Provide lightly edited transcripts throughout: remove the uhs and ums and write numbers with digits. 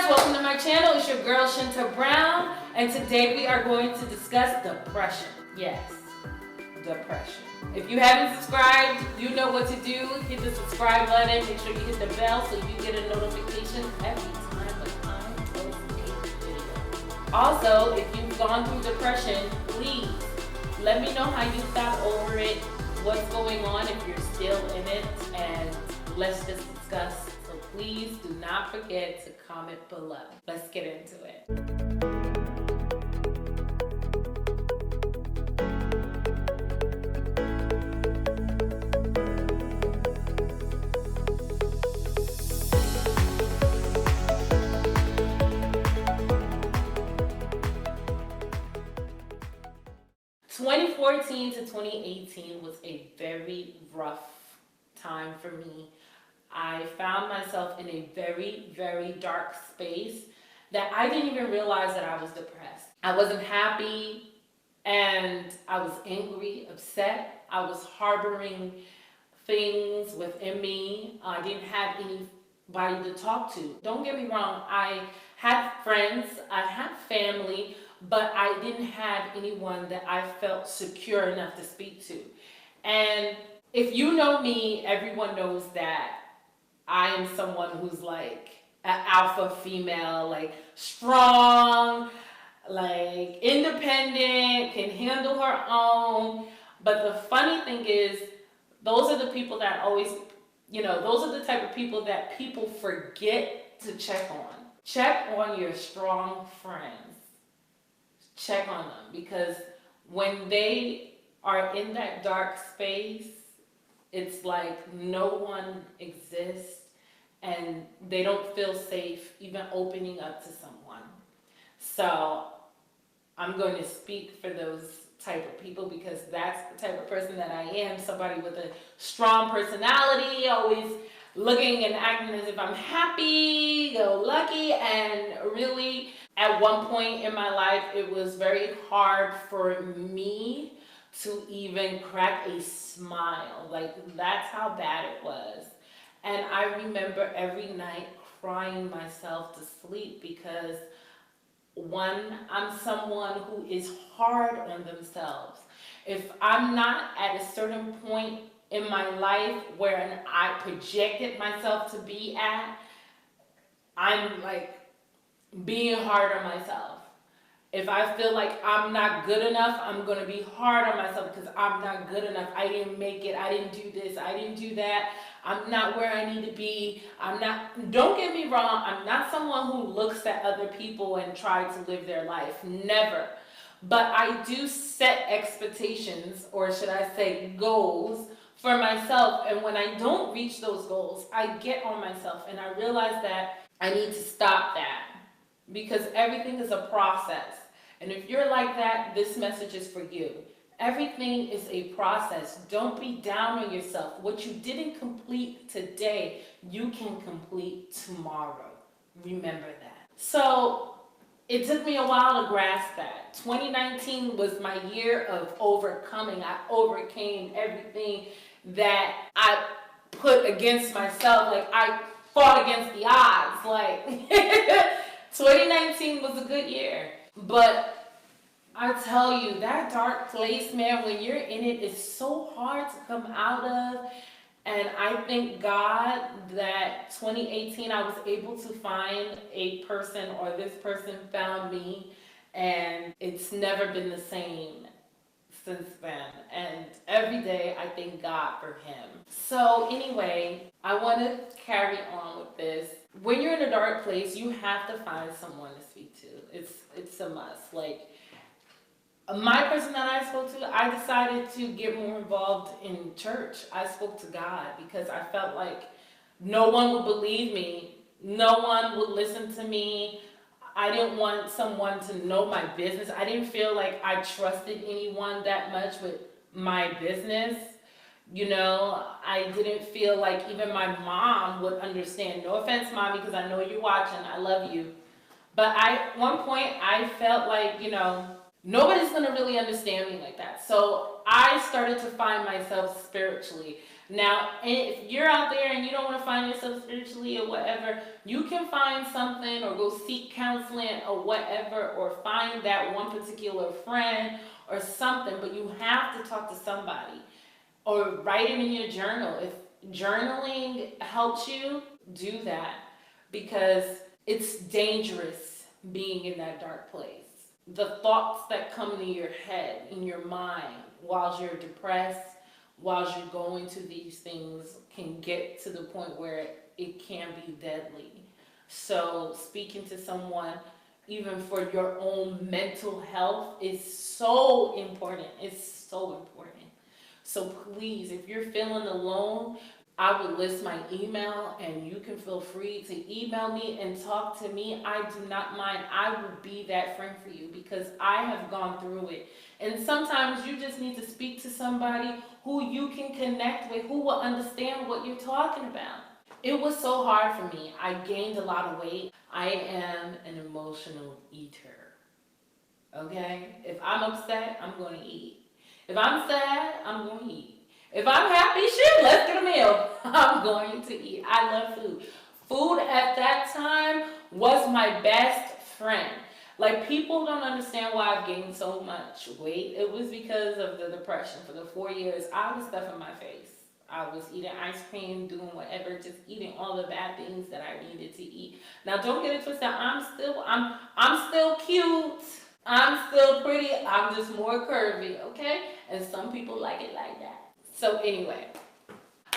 guys, welcome to my channel. It's your girl Shinta Brown, and today we are going to discuss depression. Yes, depression. If you haven't subscribed, you know what to do. Hit the subscribe button, make sure you hit the bell so you get a notification every time that I post a video. Also, if you've gone through depression, please let me know how you got over it, what's going on if you're still in it, and let's just discuss. So please do not forget to comment below. Let's get into it. (2014 to 2018) was a very rough time for me. I found myself in a very, very dark space that I didn't even realize that I was depressed. I wasn't happy and I was angry, upset. I was harboring things within me. I didn't have anybody to talk to. Don't get me wrong, I had friends, I had family, but I didn't have anyone that I felt secure enough to speak to. And if you know me, everyone knows that I am someone who's like an alpha female, like strong, like independent, can handle her own. But the funny thing is, those are the people that always, those are the type of people that people forget to check on. Check on your strong friends. Check on them, because when they are in that dark space, it's like no one exists and they don't feel safe even opening up to someone. So I'm going to speak for those type of people, because that's the type of person that I am. Somebody with a strong personality, always looking and acting as if I'm happy, go lucky, and really at one point in my life it was very hard for me to even crack a smile. Like, that's how bad it was. And I remember every night crying myself to sleep because, one, I'm someone who is hard on themselves. If I'm not at a certain point in my life where I projected myself to be at, I'm like being hard on myself. If I feel like I'm not good enough, I'm going to be hard on myself because I'm not good enough. I didn't make it. I didn't do this. I didn't do that. I'm not where I need to be. Don't get me wrong, I'm not someone who looks at other people and tries to live their life. Never. But I do set expectations, or should I say goals, for myself. And when I don't reach those goals, I get on myself and I realize that I need to stop that, because everything is a process. And if you're like that, this message is for you. Everything is a process. Don't be down on yourself. What you didn't complete today, you can complete tomorrow. Remember that. So it took me a while to grasp that. 2019 was my year of overcoming. I overcame everything that I put against myself. Like, I fought against the odds. Like 2019 was a good year. But I tell you, that dark place, man, when you're in it, it's so hard to come out of. And I thank God that 2018 I was able to find a person, or this person found me, and it's never been the same since then. And every day I thank God for him. So anyway, I want to carry on with this. When you're in a dark place, you have to find someone to speak to. It's a must. Like, my person that I spoke to, I decided to get more involved in church. I spoke to God because I felt like no one would believe me. No one would listen to me. I didn't want someone to know my business. I didn't feel like I trusted anyone that much with my business. I didn't feel like even my mom would understand. No offense, Mommy, because I know you're watching. I love you. But at one point, I felt like, nobody's going to really understand me like that. So I started to find myself spiritually. Now, if you're out there and you don't want to find yourself spiritually or whatever, you can find something or go seek counseling or whatever, or find that one particular friend or something, but you have to talk to somebody or write it in your journal. If journaling helps you, do that, because it's dangerous being in that dark place. The thoughts that come into your head, in your mind, while you're depressed, while you're going to these things, can get to the point where it can be deadly. So speaking to someone, even for your own mental health, is so important. It's so important. So please, if you're feeling alone, I would list my email and you can feel free to email me and talk to me. I do not mind. I will be that friend for you because I have gone through it. And sometimes you just need to speak to somebody who you can connect with, who will understand what you're talking about. It was so hard for me. I gained a lot of weight. I am an emotional eater. Okay? If I'm upset, I'm going to eat. If I'm sad, I'm going to eat. If I'm happy, shit, let's get a meal. I'm going to eat. I love food. Food at that time was my best friend. Like, people don't understand why I've gained so much weight. It was because of the depression. For the 4 years, I was stuffing my face. I was eating ice cream, doing whatever, just eating all the bad things that I needed to eat. Now, don't get it twisted. I'm still cute. I'm still pretty. I'm just more curvy, okay? And some people like it like that. So anyway,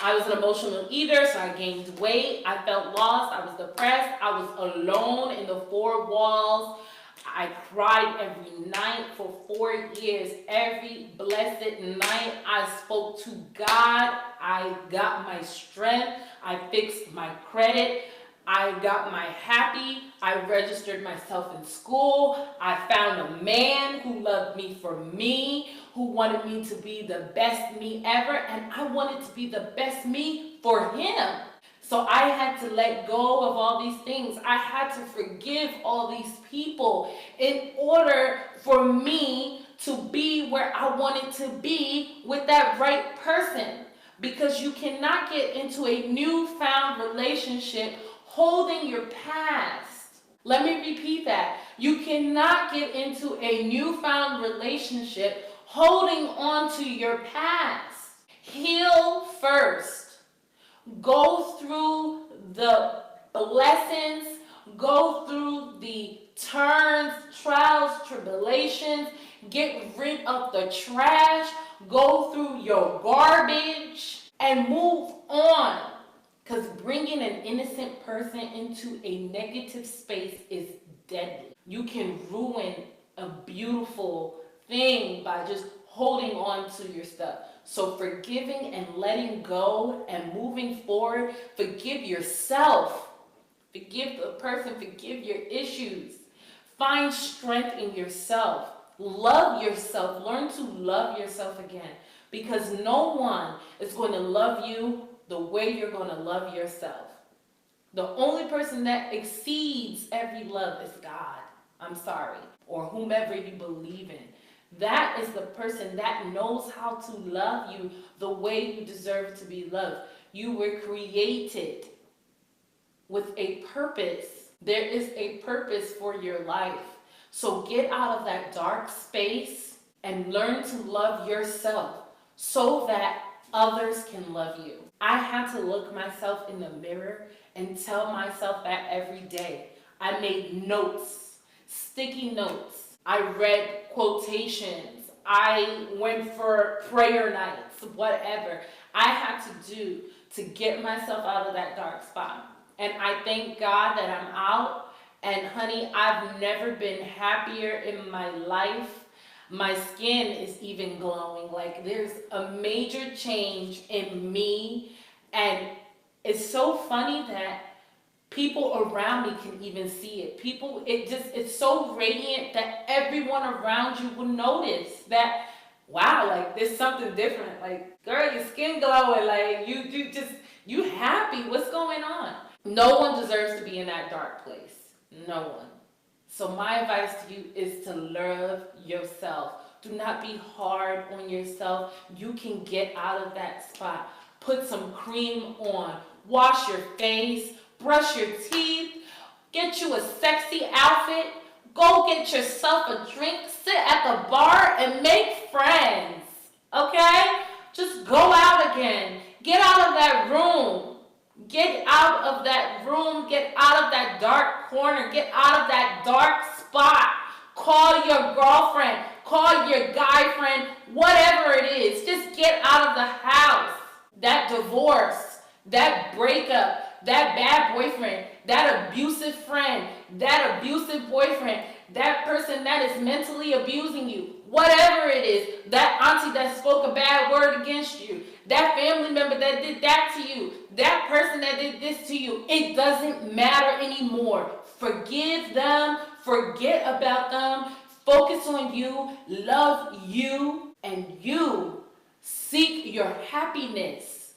I was an emotional eater, so I gained weight. I felt lost. I was depressed. I was alone in the four walls. I cried every night for 4 years. Every blessed night I spoke to God. I got my strength. I fixed my credit. I got my happy. I registered myself in school. I found a man who loved me for me, who wanted me to be the best me ever, and I wanted to be the best me for him. So I had to let go of all these things. I had to forgive all these people in order for me to be where I wanted to be with that right person. Because you cannot get into a newfound relationship holding your past. Let me repeat that. You cannot get into a newfound relationship holding on to your past. Heal first. Go through the blessings, go through the turns, trials, tribulations, get rid of the trash, go through your garbage, and move on. Because bringing an innocent person into a negative space is deadly. You can ruin a beautiful thing by just holding on to your stuff. So forgiving and letting go and moving forward, forgive yourself. Forgive the person, forgive your issues. Find strength in yourself. Love yourself. Learn to love yourself again. Because no one is going to love you the way you're going to love yourself. The only person that exceeds every love is God. I'm sorry. Or whomever you believe in. That is the person that knows how to love you the way you deserve to be loved. You were created with a purpose. There is a purpose for your life. So get out of that dark space and learn to love yourself so that others can love you. I had to look myself in the mirror and tell myself that every day. I made notes, sticky notes. I read quotations. I went for prayer nights, whatever I had to do to get myself out of that dark spot. And I thank God that I'm out. And honey, I've never been happier in my life. My skin is even glowing. Like, there's a major change in me. And it's so funny that people around me can even see it. It's so radiant that everyone around you will notice that, wow, like, there's something different. Like, girl, your skin glowing. Like, you happy. What's going on? No one deserves to be in that dark place. No one. So my advice to you is to love yourself. Do not be hard on yourself. You can get out of that spot. put some cream on, wash your face, brush your teeth, get you a sexy outfit, go get yourself a drink, sit at the bar and make friends, okay? Just go out again. Get out of that room. Get out of that room. Get out of that dark corner. Get out of that dark spot. Call your girlfriend. Call your guy friend. Whatever it is. Just get out of the house. That divorce, that breakup, that bad boyfriend, that abusive friend, that abusive boyfriend, that person that is mentally abusing you, whatever it is, that auntie that spoke a bad word against you, that family member that did that to you, that person that did this to you, it doesn't matter anymore. Forgive them, forget about them, focus on you, love you, and you seek your happiness.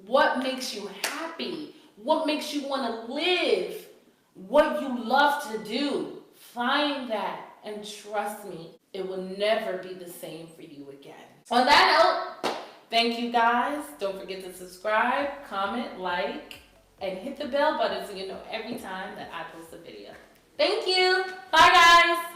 What makes you happy? What makes you want to live? What you love to do? Find that, and trust me, it will never be the same for you again. On that note, thank you guys. Don't forget to subscribe, comment, like, and hit the bell button so you know every time that I post a video. Thank you. Bye guys.